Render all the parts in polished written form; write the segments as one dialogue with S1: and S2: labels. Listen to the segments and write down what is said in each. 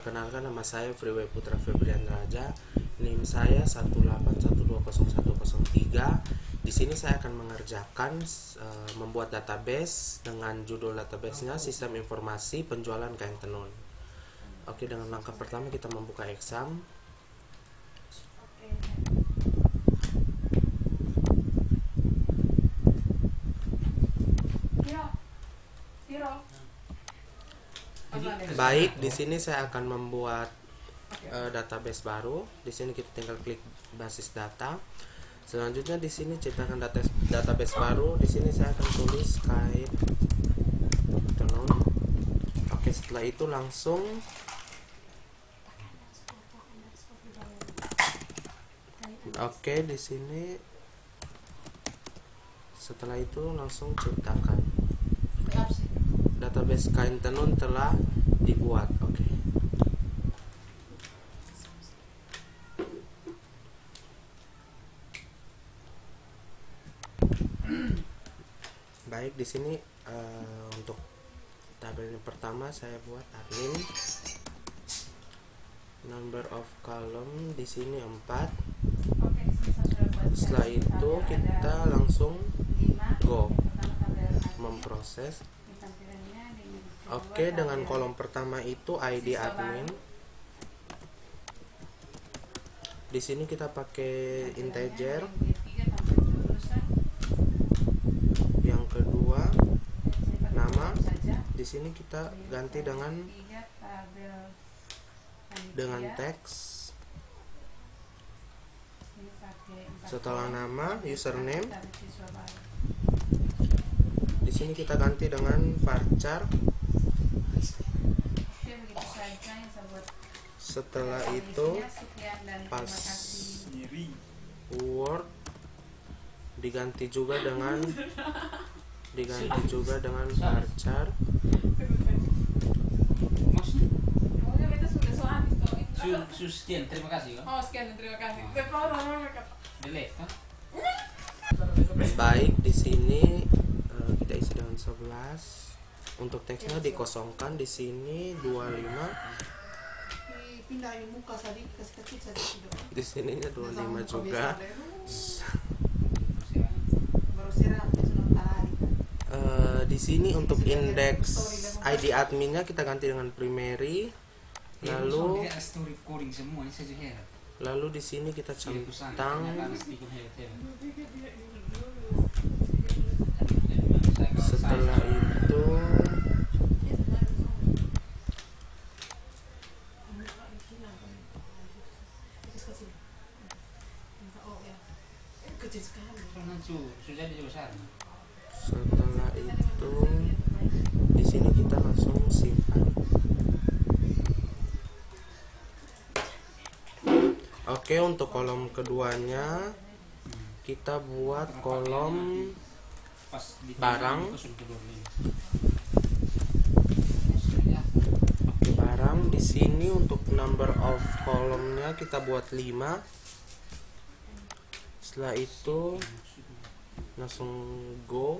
S1: Kenalkan, nama saya Freeway Putra Febrian Raja. NIM saya 181201003. Di sini saya akan mengerjakan membuat database dengan judul databasenya Sistem Informasi Penjualan Kain Tenun. Oke, dengan langkah pertama kita membuka exam. Baik, di sini saya akan membuat database baru. Di sini kita tinggal klik basis data. Selanjutnya di sini ciptakan database baru. Di sini saya akan tulis kain tenun. Oke, setelah itu langsung di sini setelah itu langsung ciptakan. Database kain tenun telah dibuat. Oke. Baik, di sini untuk tabel yang pertama saya buat admin. Number of column di sini 4. Setelah itu kita langsung go memproses. Oke, dengan kolom pertama itu ID admin. Di sini kita pakai integer. Yang kedua nama. Di sini kita ganti dengan teks. Setelah nama, username. Di sini kita ganti dengan varchar. Setelah itu password diganti juga dengan varchar.
S2: Sekian, terima kasih.
S3: Terima kasih.
S1: Baik, di sini kita isi dengan 11. Untuk teksnya dikosongkan, di sini 25. Di sininya 25 juga. Di sini untuk indeks ID adminnya kita ganti dengan primary. Lalu di sini kita centang. Setelah itu di sini kita langsung simpan. Oke, untuk kolom keduanya kita buat kolom barang. Oke, barang di sini untuk number of kolomnya kita buat 5. Setelah itu langsung go.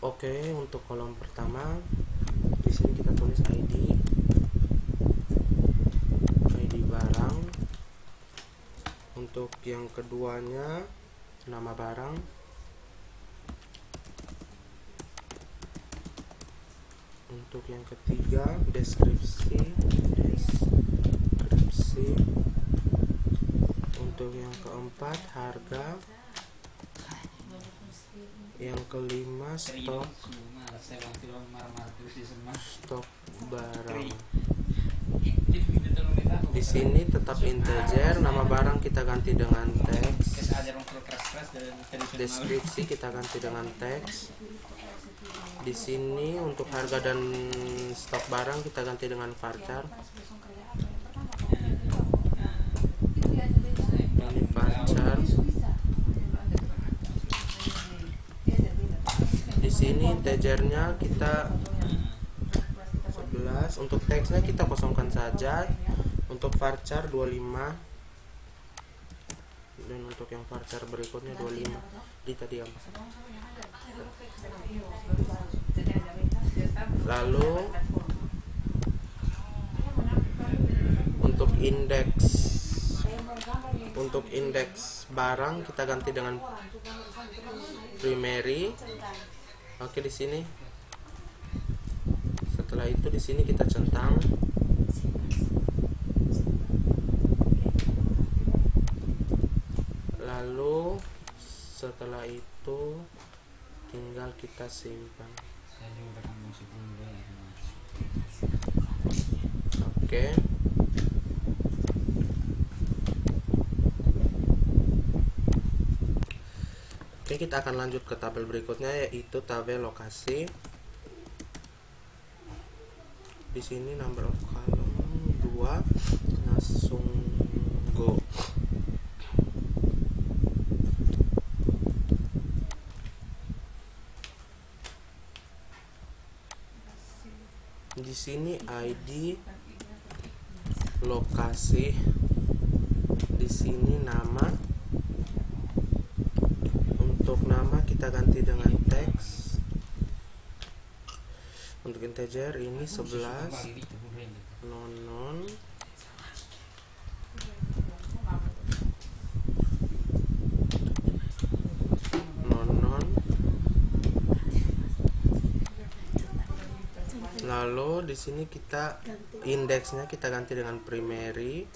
S1: Oke, untuk kolom pertama di sini kita tulis ID barang. Untuk yang keduanya nama barang. Untuk yang ketiga deskripsi. Untuk yang keempat harga. Yang kelima stok barang. Di sini tetap integer, nama barang kita ganti dengan teks. Deskripsi kita ganti dengan teks. Di sini untuk harga dan stok barang kita ganti dengan varchar. Ini varchar. Di sini integernya kita 11. Untuk teksnya kita kosongkan saja. Untuk varchar 25. Dan untuk yang varchar berikutnya 25. Di tadi apa? Lalu indeks barang kita ganti dengan primary. Oke, di sini. Setelah itu di sini kita centang. Lalu setelah itu tinggal kita simpan. Oke. Oke, kita akan lanjut ke tabel berikutnya, yaitu tabel lokasi. Di sini number of column 2, langsung go. Di sini ID lokasi, di sini nama. Untuk nama kita ganti dengan teks. Untuk integer ini 11 non. Lalu di sini kita indeksnya kita ganti dengan primary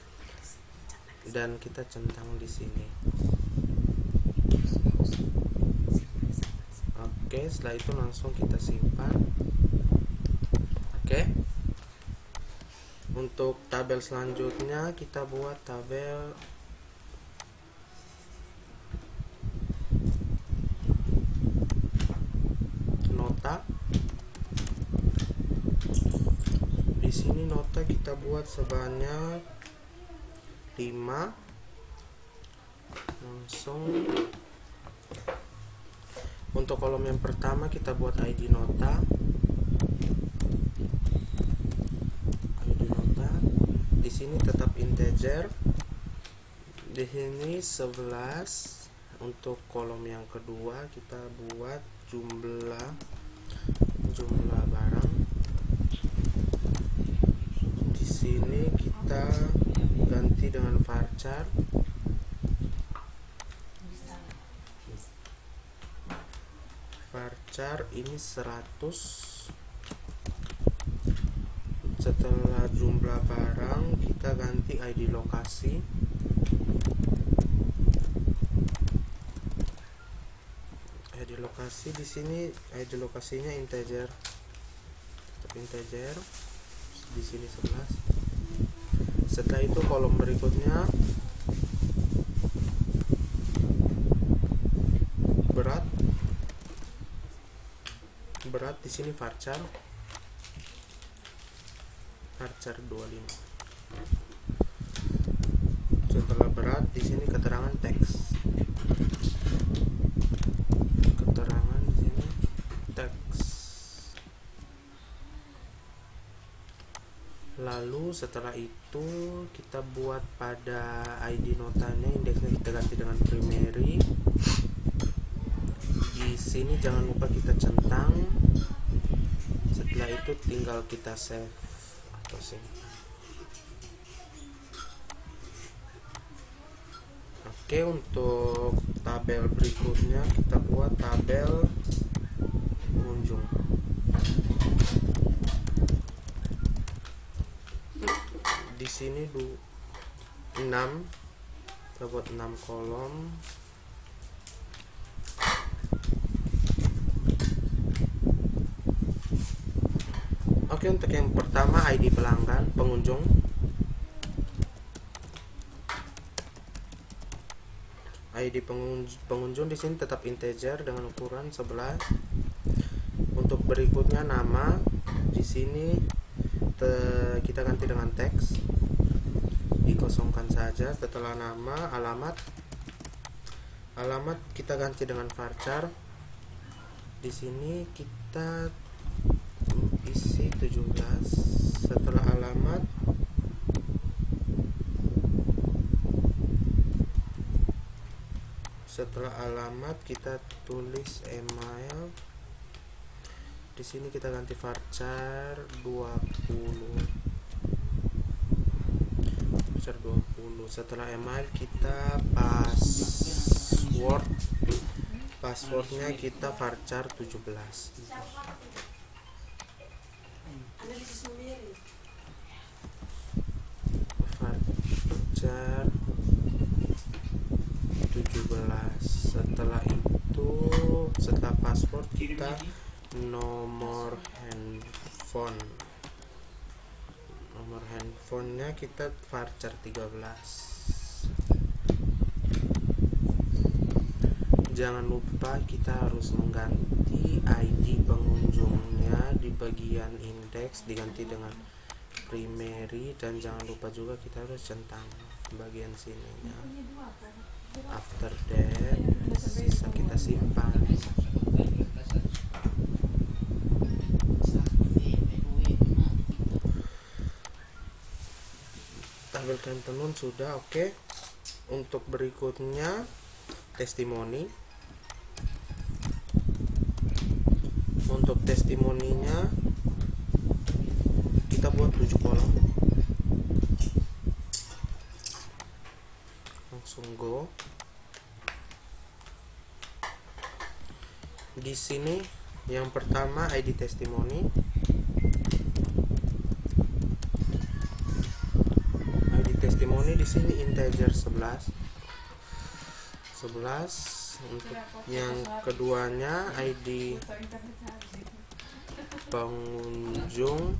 S1: dan kita centang di sini. Oke, setelah itu langsung kita simpan. Oke. Untuk tabel selanjutnya kita buat tabel nota. Di sini nota kita buat sebanyak 5. Langsung untuk kolom yang pertama kita buat ID nota. Di sini tetap integer. Di sini 11. Untuk kolom yang kedua kita buat jumlah barang. Di sini kita ganti dengan varchar. Varchar ini 100. Setelah jumlah barang kita ganti ID lokasi. ID lokasi di sini ID lokasinya integer. Tetap integer. Di sini 11. Setelah itu kolom berikutnya berat di sini varchar 25. Setelah berat di sini keterangan teks. Keterangan di sini teks. Lalu setelah itu kita buat pada ID notanya, indeksnya kita ganti dengan primary. Di sini jangan lupa kita centang. Setelah itu tinggal kita save atau simpan. Oke, untuk tabel berikutnya kita buat tabel pengunjung. Di sini 6. Kita buat 6 kolom. Oke, untuk yang pertama ID pelanggan pengunjung. ID pengunjung di sini tetap integer dengan ukuran 11. Untuk berikutnya nama, di sini kita ganti dengan teks. Dikosongkan saja. Setelah nama, alamat kita ganti dengan varchar. Di sini kita isi 17. Setelah alamat kita tulis email. Di sini kita ganti varchar 20. dulu. Setelah email kita passwordnya kita varchar 17. Varchar 17. Setelah itu, setelah password kita nomor handphonenya kita varchar 13. Jangan lupa kita harus mengganti ID pengunjungnya di bagian indeks diganti dengan primary, dan jangan lupa juga kita harus centang bagian sininya. After that, sisa kita simpan. Tabel kain tenun sudah oke. Untuk berikutnya testimoni. Untuk testimoninya kita buat 7 kolom. Langsung go. Di sini yang pertama ID testimoni. ID testimoni di sini integer 11. Untuk yang keduanya ID pengunjung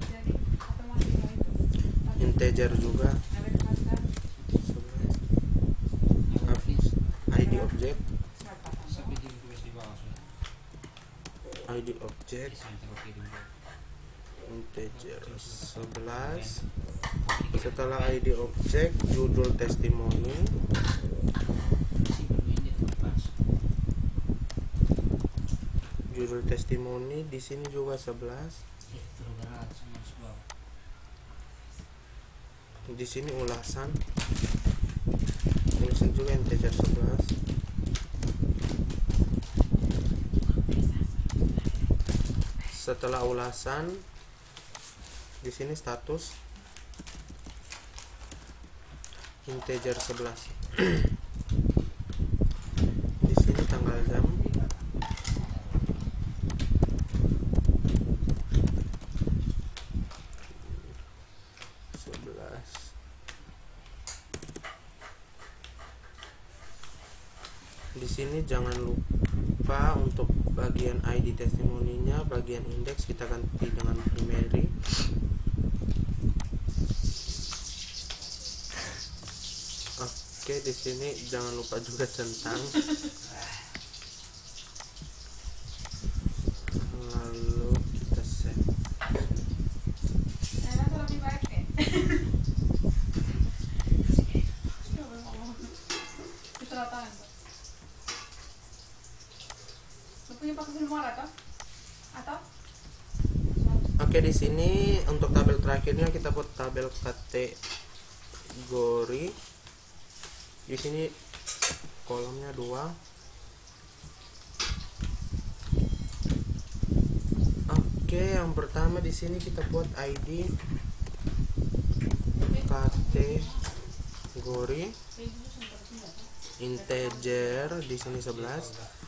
S1: integer juga 11. ID objek integer 11. Setelah ID objek, judul testimoni. Judul testimoni di sini juga 11. Di sini ulasan juga integer 11. Setelah ulasan di sini status integer 11. Di sini tanggal jam. Di sini jangan lupa untuk bagian ID testimoninya, bagian indeks kita ganti dengan primary. Oke, di sini jangan lupa juga centang. Lalu kita save. Oke, di sini untuk tabel terakhirnya kita buat tabel kategori. Di sini kolomnya 2. Oke, yang pertama di sini kita buat ID kategori integer, di sini 11.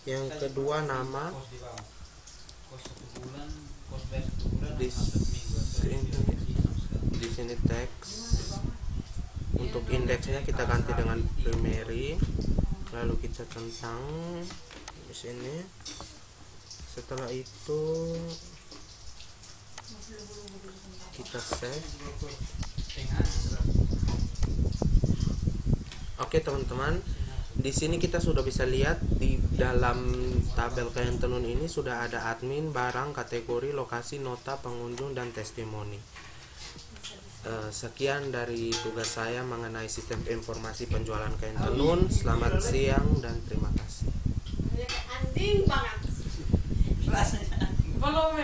S1: Yang kedua nama. Di sini teks. Untuk indeksnya kita ganti dengan primary, lalu kita centang di sini. Setelah itu kita save. Oke teman-teman, di sini kita sudah bisa lihat di dalam tabel kain tenun ini sudah ada admin, barang, kategori, lokasi, nota, pengunjung, dan testimoni. Sekian dari tugas saya mengenai sistem informasi penjualan kain tenun. Selamat siang dan terima kasih.
S3: Anjing banget. Belum.